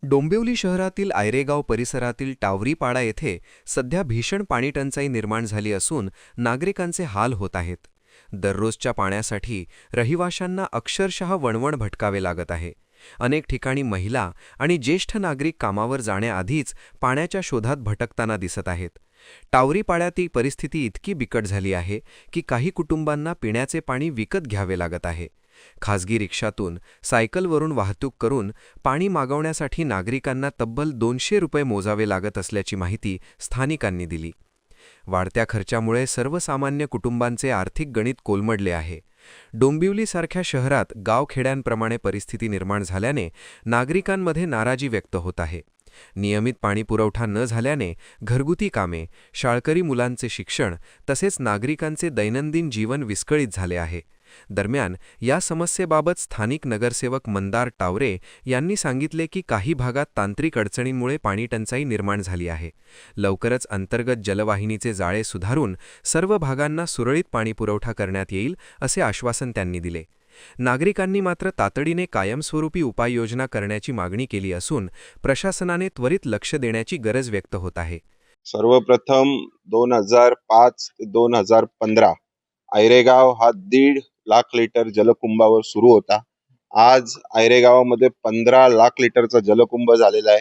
डोंबिवली शहरातील आयरेगाव परिसरातील टावरीपाडा येथे सध्या भीषण पाणीटंचाई निर्माण झाली असून नागरिकांचे हाल होत आहेत. दररोजच्या पाण्यासाठी रहिवाशांना अक्षरशः वणवण भटकावे लागत आहे. अनेक ठिकाणी महिला आणि ज्येष्ठ नागरिक कामावर जाण्याआधीच पाण्याच्या शोधात भटकताना दिसत आहेत. टावरीपाड्यातील परिस्थिती इतकी बिकट झाली आहे की काही कुटुंबांना पिण्याचे पाणी विकत घ्यावे लागत आहे. खासगी रिक्षातून, सायकलवरून वाहतूक करून पाणी मागवण्यासाठी नागरिकांना तब्बल 200 रुपये मोजावे लागत असल्याची माहिती स्थानिकांनी दिली. वाढत्या खर्चामुळे सर्वसामान्य कुटुंबांचे आर्थिक गणित कोलमडले आहे. डोंबिवलीसारख्या शहरात गावखेड्यांप्रमाणे परिस्थिती निर्माण झाल्याने नागरिकांमध्ये नाराजी व्यक्त होत आहे. नियमित पाणीपुरवठा न झाल्याने घरगुती कामे, शाळकरी मुलांचे शिक्षण तसेच नागरिकांचे दैनंदिन जीवन विस्कळीत झाले आहे. दरम्यान या समस्येबाबत स्थानिक नगरसेवक मंदार टावरे यांनी सांगितले की काही भागात तांत्रिक अडचणींमुळे पाणीटंचाई निर्माण झाली आहे. लवकरच अंतर्गत जलवाहिनीचे जाळे सुधारून सर्व भागांना सुरळीत पाणीपुरवठा करण्यात येईल असे आश्वासन त्यांनी दिले. नागरिकांनी मात्र तातडीने कायमस्वरूपी उपाययोजना करण्याची मागणी केली असून प्रशासनाने त्वरित लक्ष देण्याची गरज व्यक्त होत आहे. सर्वप्रथम 2005 ते 2015 आयरेगाव हा 1.5 लाख लिटर जलकुंभावर सुरू होता. आज आयरेगावामध्ये 15 लाख लिटरचा जलकुंभ झालेला आहे.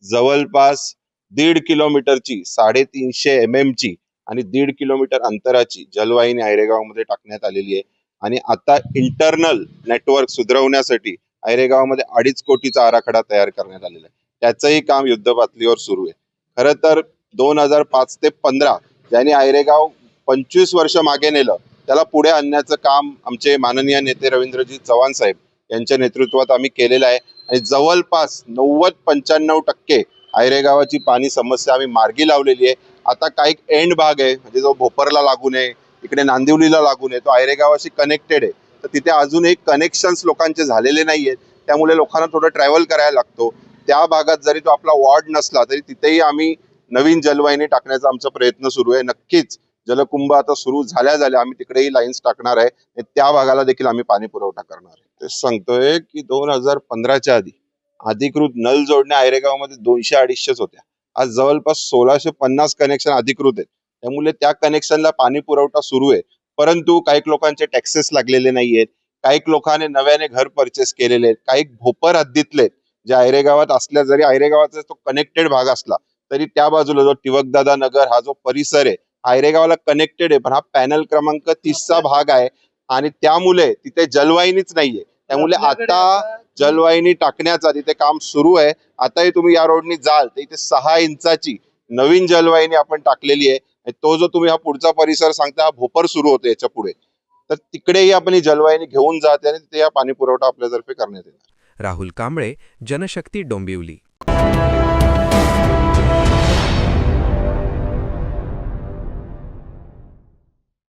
जवळपास 1.5 किलोमीटरची 350 mm ची आणि 1.5 किलोमीटर अंतराची जलवाहिनी आयरेगावमध्ये टाकण्यात आलेली आहे. आणि आता इंटरनल नेटवर्क सुधारवण्यासाठी आयरेगावमध्ये 2.5 कोटीचा आराखडा तयार करण्यात आलेला आहे. त्याचंही काम युद्धपातळीवर सुरू आहे. खरं तर 2005 ते 15 ज्यांनी आयरेगाव 25 वर्ष मागे नेलं त्याला पुढे आणण्याचं काम आमचे माननीय नेते रवींद्रजी चव्हाण साहेब यांच्या नेतृत्वात आम्ही केलेलं आहे. आणि जवळपास 90-95% आयरेगावाची पाणी समस्या आम्ही मार्गी लावलेली आहे. आता काही एंड भाग आहे म्हणजे जो भोपरला लागून आहे, इकडे नांदिवलीला लागून आहे, तो आयरेगावाशी कनेक्टेड आहे. तर तिथे अजूनही कनेक्शन्स लोकांचे झालेले नाही आहेत. त्यामुळे लोकांना थोडं ट्रॅव्हल करायला लागतो. त्या भागात जरी तो आपला वॉर्ड नसला तरी तिथेही आम्ही नवीन जलवाहिनी टाकण्याचा आमचा प्रयत्न सुरू आहे. नक्कीच जलकुंभ आता सुरू झाल्या आम्ही तिकडेही लाईन्स टाकणार आहे. त्या भागाला देखील आम्ही पाणी पुरवठा करणार आहे. ते सांगतोय की 2015च्या आधी अधिकृत नल जोडण्या आयरेगावमध्ये 200-250 होत्या. आज जवळपास 1650 कनेक्शन अधिकृत आहेत. त्यामुळे त्या कनेक्शनला पाणी पुरवठा सुरू आहे. परंतु काही लोकांचे टॅक्सेस लागलेले नाहीयेत. काही लोकांनी नव्याने घर परचेस केलेले आहेत. काही भोपर हद्दीतले जे आयरेगावात असल्या, जरी आयरेगावाचा तो कनेक्टेड भाग असला तरी त्या बाजूला जो टिवकदादा नगर हा जो परिसर आहे आयरेगावला कनेक्टेड आहे. पण हा पॅनल क्रमांक 30चा भाग आहे आणि त्यामुळे तिथे जलवाहिनीच नाहीये. त्यामुळे आता जलवाहिनी टाकण्याचा तिथे काम सुरू आहे. आताही तुम्ही या रोडनी जाल तर इथे 6 इंचाची नवीन जलवाहिनी आपण टाकलेली आहे. तो जो तुम्ही हा पुढचा परिसर सांगता हा भोपर सुरू होतो याच्या पुढे, तर तिकडेही आपण ही जलवाहिनी घेऊन जाते आणि तिथे हा पाणी पुरवठा आपल्यातर्फे करण्यात येणार. राहुल कांबळे, जनशक्ती, डोंबिवली.